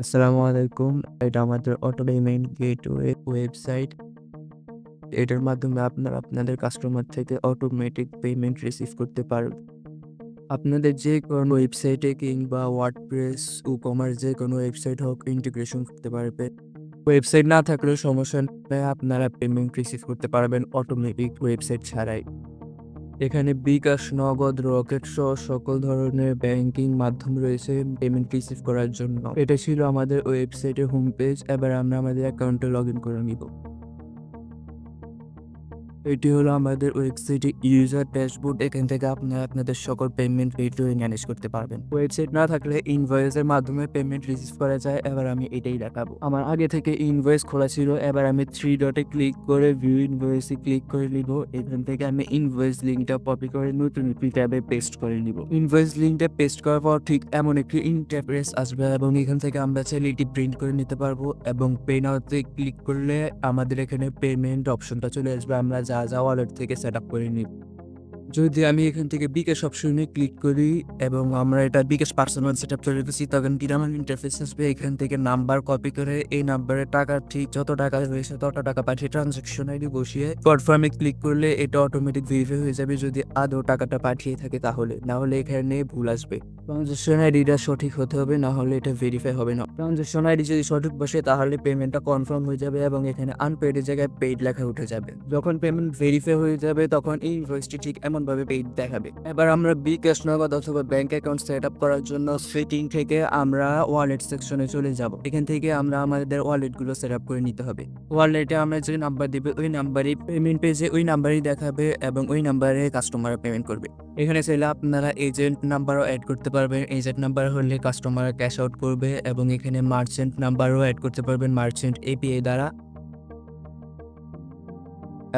আসসালামু আলাইকুম। এটা আমাদের অটো পেমেন্ট গেটওয়ে ওয়েবসাইট। এটার মাধ্যমে আপনারা আপনাদের কাস্টমার থেকে অটোমেটিক পেমেন্ট রিসিভ করতে পারবেন। আপনাদের যে কোনো ওয়েবসাইটে কিংবা ওয়ার্ডপ্রেস, ই-কমার্স যে কোনো ওয়েবসাইট হোক ইন্টিগ্রেশন করতে পারবেন। ওয়েবসাইট না থাকলেও সমস্যা নেই, আপনারা পেমেন্ট রিসিভ করতে পারবেন অটোমেটিক ওয়েবসাইট ছাড়াই। এখানে বিকাশ, নগদ, রকেট সহ সকল ধরনের ব্যাংকিং মাধ্যম রয়েছে পেমেন্ট রিসিভ করার জন্য। এটা ছিল আমাদের ওয়েবসাইটের হোম পেজ। এবার আমরা আমাদের অ্যাকাউন্টে লগ ইন করে নিব। এটি হলো আমাদের ওয়েবসাইটে ইউজার ড্যাশবোর্ড। এখান থেকে আপনারা আপনাদের সকল পেমেন্ট গেটওয়ে ম্যানেজ করতে পারবেন। ওয়েবসাইট না থাকলে ইনভয়েসের মাধ্যমে পেমেন্ট রিসিভ করা যায়। এবার আমি এটাই দেখাবো। আমার আগে থেকে ইনভয়েস খোলা ছিল। এবার আমি 3 ডটে ক্লিক করে ভিউ ইনভয়েসে ক্লিক করে নিব। এখান থেকে আমি ইনভয়েস লিঙ্কটা কপি করে নতুন একটি ট্যাবে পেস্ট করে নিব। ইনভয়েস লিঙ্কটা পেস্ট করার পর ঠিক এমন একটি ইন্টারফেস আসবে এবং এখান থেকে আমরা চাইলে এটি প্রিন্ট করে নিতে পারবো এবং পে নাওতে ক্লিক করলে আমাদের এখানে পেমেন্ট অপশনটা চলে আসবে। আমরা যা ওয়ালেট থেকে সেট আপ করে নিব। যদি আমি এখান থেকে বিকাশ অপশনে ক্লিক করি এবং আমরা এটা বিকাশ পার্সোনাল সেট আপ করে রেখেছি, তখন কিরকম ইন্টারফেস আসবে। এখান থেকে নাম্বার কপি করে এই নাম্বারে টাকা ঠিক যত টাকা হয়েছে তত টাকা পাঠিয়ে ট্রানজাকশন আইডি বসিয়ে কনফার্মে ক্লিক করলে এটা অটোমেটিক ভেরিফাই হয়ে যাবে যদি আদৌ টাকাটা পাঠিয়ে থাকে তাহলে। না হলে এখানে ভুল আসবে। ট্রানজাকশন আইডিটা সঠিক হতে হবে, না হলে এটা ভেরিফাই হবে না। ট্রানজাকশন আইডি যদি সঠিক বসে তাহলে পেমেন্টটা কনফার্ম হয়ে যাবে এবং এখানে আনপেডের জায়গায় পেইড লেখা উঠে যাবে। যখন পেমেন্ট ভেরিফাই হয়ে যাবে তখন এই ইনভয়েসটি ঠিক এমনভাবে পেইড দেখাবে। এবার আমরা বিকাশ, নগদ অথবা ব্যাংক অ্যাকাউন্ট সেট আপ করার জন্য সেটিং থেকে আমরা ওয়ালেট সেকশনে চলে যাব। এখান থেকে আমরা আমাদের ওয়ালেটগুলো সেট আপ করে নিতে হবে। ওয়ালেটে আমরা যে নাম্বার দিবে ওই নাম্বারই পেমেন্ট পেজে ওই নাম্বারই দেখাবে এবং ওই নাম্বারে কাস্টমার পেমেন্ট করবে। এখানে চাইলে আপনারা এজেন্ট নাম্বারও অ্যাড করতে পারবেন। এজেন্ট নাম্বার হলে কাস্টমার ক্যাশ আউট করবে এবং এখানে মার্চেন্ট নাম্বারও অ্যাড করতে পারবেন মার্চেন্ট এপিআই দ্বারা।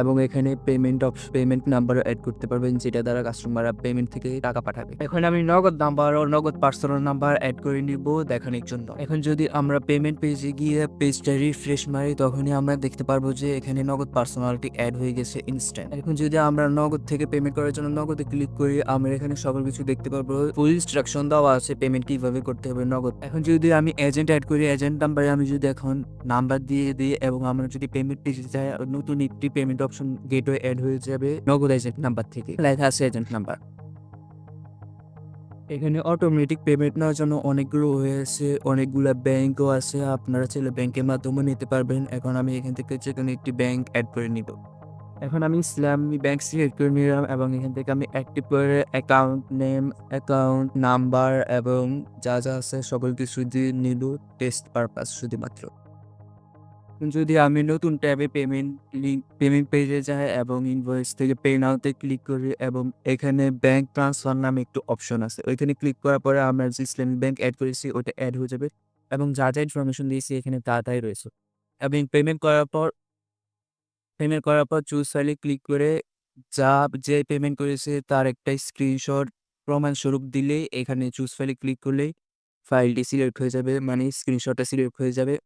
এবং এখানে পেমেন্ট নাম্বারও অ্যাড করতে পারবেন যেটা দ্বারা কাস্টমাররা পেমেন্ট থেকে টাকা পাঠাবে। এখন আমি নগদ নাম্বার ও নগদ পার্সোনাল নাম্বার অ্যাড করে নিব দেখানোর জন্য। এখন যদি আমরা পেমেন্ট পেজে গিয়ে পেজটা রিফ্রেশ মারি তখনই আমরা দেখতে পারবো যে এখানে নগদ পার্সোনালিটি অ্যাড হয়ে গেছে ইনস্ট্যান্ট। এখন যদি আমরা নগদ থেকে পেমেন্ট করার জন্য নগদে ক্লিক করি আমরা এখানে সকল কিছু দেখতে পারবো। ফুল ইনস্ট্রাকশন দেওয়া আছে পেমেন্ট কিভাবে করতে হবে নগদ। এখন যদি আমি এজেন্ট অ্যাড করি, এজেন্ট নাম্বারে আমি যদি এখন নাম্বার দিয়ে দিই এবং আমরা যদি পেমেন্ট পেজে যাই, নতুন একটি পেমেন্ট অপশন গেটওয়ে অ্যাড হয়ে যাবে নগদ এজেন্ট নাম্বার থেকে। লেখা আছে এজেন্ট নাম্বার। এখানে অটোমেটিক পেমেন্ট নেওয়ার জন্য অনেকগুলো ওয়ে আছে, অনেকগুলো ব্যাংকও আছে। আপনারা চাইলে ব্যাংকের মাধ্যমে নিতে পারবেন। এখন আমি এখান থেকে যেকোনো একটি ব্যাংক অ্যাড করে নিব। এখন আমি ইসলামী ব্যাংক সিলেক্ট করে নিলাম এবং এখান থেকে আমি অ্যাক্টিভ করে অ্যাকাউন্ট নেম, অ্যাকাউন্ট নাম্বার এবং যা আছে সকল কিছু দিয়ে নিব টেস্ট পারপাস শুধুমাত্র। যদি আমি নতুন ট্যাবে পেমেন্ট পেজে যাই এবং ইনভয়েস থেকে পে নাওতে ক্লিক করি এবং এখানে ব্যাংক ট্রান্সফার নামে একটু অপশন আছে, ওইখানে ক্লিক করার পরে আমরা যে ইসলামী ব্যাংক অ্যাড করেছি ওটা অ্যাড হয়ে যাবে এবং যা ইনফরমেশন দিয়েছি এখানে তাই রয়েছে। এবং পেমেন্ট করার পর চুজ ফাইলে ক্লিক করে যা যে পেমেন্ট করেছে তার একটা স্ক্রিনশট প্রমাণস্বরূপ দিলে এখানে চুজ ফাইলে ক্লিক করলেই ফাইলটি সিলেক্ট হয়ে যাবে, মানে স্ক্রিনশটটা সিলেক্ট হয়ে যাবে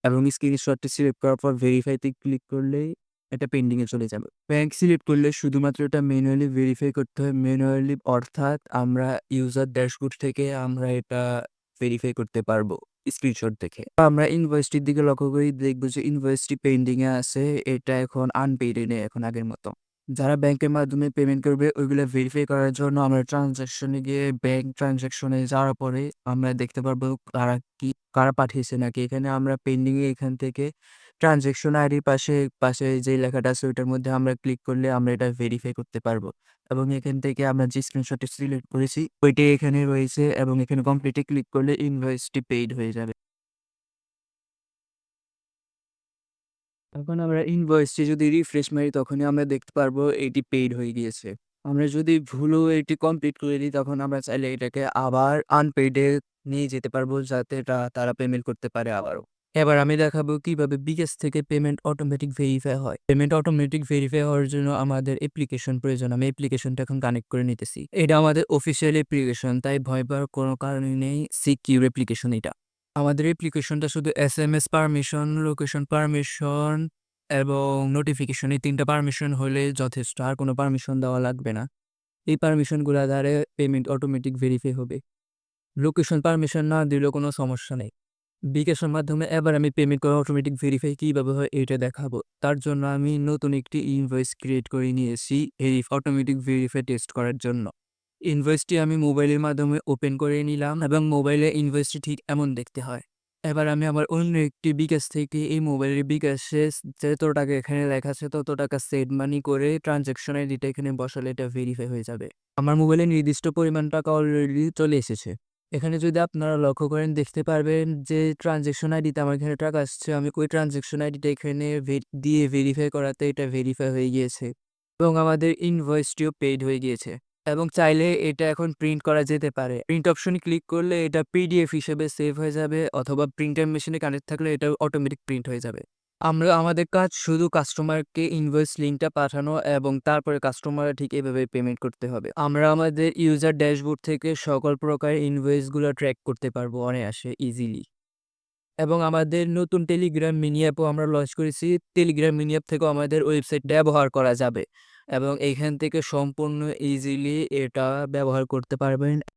এবং স্ক্রিনশটটি সিলেক্ট করার পর ভেরিফাইতে ক্লিক করলেই এটা পেন্ডিংয়ে চলে যাবে। ব্যাংক সিলেক্ট করলে শুধুমাত্র এটা ম্যানুয়ালি ভেরিফাই করতে হয়। ম্যানুয়ালি অর্থাৎ আমরা ইউজার ড্যাশবোর্ড থেকে আমরা এটা ভেরিফাই করতে পারবো স্ক্রিনশট দেখে। আমরা ইনভয়েসটির দিকে লক্ষ্য করি, দেখবো যে ইনভয়েসটি পেন্ডিংয়ে আছে। এটা এখন আনপেইড নেই এখন আগের মতো। যারা ব্যাংকের মাধ্যমে পেমেন্ট করবে ওইগুলো ভেরিফাই করার জন্য আমরা ট্রানজাকশনে গিয়ে ব্যাংক ট্রানজাকশনে যাওয়ার পরে আমরা দেখতে পারবো কারা পাঠিয়েছে নাকি। এখানে আমরা পেন্ডিং এ এখান থেকে ট্রানজাকশন আইডির পাশে যে লেখাটা আছে ওইটার মধ্যে আমরা ক্লিক করলে আমরা এটা ভেরিফাই করতে পারবো এবং এখান থেকে আমরা যে স্ক্রিনশটটি সিলেক্ট করেছি ওইটাই এখানে রয়েছে এবং এখানে কমপ্লিটে ক্লিক করলে ইনভয়েসটি পেইড হয়ে যাবে। এখন আমরা ইনভয়েসটি যদি রিফ্রেশ মারি তখনই আমরা দেখতে পারবো এটি পেইড হয়ে গিয়েছে। আমরা যদি ভুলেও এটি কমপ্লিট করে দিই তখন আমরা চাইলে এটাকে আবার আনপেইডে নিয়ে যেতে পারবো যাতে তারা পেমেন্ট করতে পারে আবারও। এবার আমি দেখাবো কিভাবে বিকাশ থেকে পেমেন্ট অটোমেটিক ভেরিফাই হয়। পেমেন্ট অটোমেটিক ভেরিফাই হওয়ার জন্য আমাদের অ্যাপ্লিকেশন প্রয়োজন। আমি অ্যাপ্লিকেশনটা এখন কানেক্ট করে নিতেছি। এটা আমাদের অফিসিয়াল অ্যাপ্লিকেশন, তাই ভয় পাওয়ার কোনো কারণ নেই। সিকিউর অ্যাপ্লিকেশন এটা। আমাদের অ্যাপ্লিকেশনটা শুধু এসএমএস পারমিশন, লোকেশন পারমিশন এবং নোটিফিকেশন এই ৩ টা পারমিশন হলে যথেষ্ট। আর কোনো পারমিশন দেওয়া লাগবে না। এই পারমিশনগুলা দ্বারা পেমেন্ট অটোমেটিক ভেরিফাই হবে। লোকেশন পারমিশন না দিলেও কোনো সমস্যা নেই। বিকাশের মাধ্যমে এবার আমি পেমেন্ট করে অটোমেটিক ভেরিফাই কিভাবে হয় এটা দেখাবো। তার জন্য আমি নতুন একটি ইনভয়েস ক্রিয়েট করে নিয়েছি এই অটোমেটিক ভেরিফাই টেস্ট করার জন্য। ইনভয়েসটি আমি মোবাইলের মাধ্যমে ওপেন করে নিলাম এবং মোবাইলে ইনভয়েসটি ঠিক এমন দেখতে হয়। এবার আমি আমার অন্য একটি বিকাশ থেকে এই মোবাইলের বিকাশে যত টাকা এখানে লেখা আছে তত টাকা সেট মানি করে ট্রানজ্যাকশন আইডিটা এখানে বসালে এটা ভেরিফাই হয়ে যাবে। আমার মোবাইলে নির্দিষ্ট পরিমাণ টাকা অলরেডি চলে এসেছে। এখানে যদি আপনারা লক্ষ্য করেন দেখতে পারবেন যে ট্রানজ্যাকশন আইডিতে আমার এখানে টাকা আসছে। আমি ওই ট্রানজ্যাকশন আইডিটা এখানে দিয়ে ভেরিফাই করাতে এটা ভেরিফাই হয়ে গিয়েছে এবং আমাদের ইনভয়েসটিও পেইড হয়ে গিয়েছে। এবং চাইলে এটা এখন প্রিন্ট করা যেতে পারে। প্রিন্ট অপশনে ক্লিক করলে এটা পিডিএফ হিসেবে সেভ হয়ে যাবে অথবা প্রিন্টার মেশিনে কানেক্ট থাকলে এটা অটোমেটিক প্রিন্ট হয়ে যাবে। আমরা আমাদের কাজ শুধু কাস্টমারকে ইনভয়েস লিঙ্কটা পাঠানো এবং তারপরে কাস্টমাররা ঠিক এভাবে পেমেন্ট করতে হবে। আমরা আমাদের ইউজার ড্যাশবোর্ড থেকে সকল প্রকার ইনভয়েসগুলো ট্র্যাক করতে পারবো অনায়াসে ইজিলি। এবং আমাদের নতুন টেলিগ্রাম মিনি অ্যাপও আমরা লঞ্চ করেছি। টেলিগ্রাম মিনি অ্যাপ থেকেও আমাদের ওয়েবসাইট ব্যবহার করা যাবে এবং এইখান থেকে সম্পূর্ণ ইজিলি এটা ব্যবহার করতে পারবেন।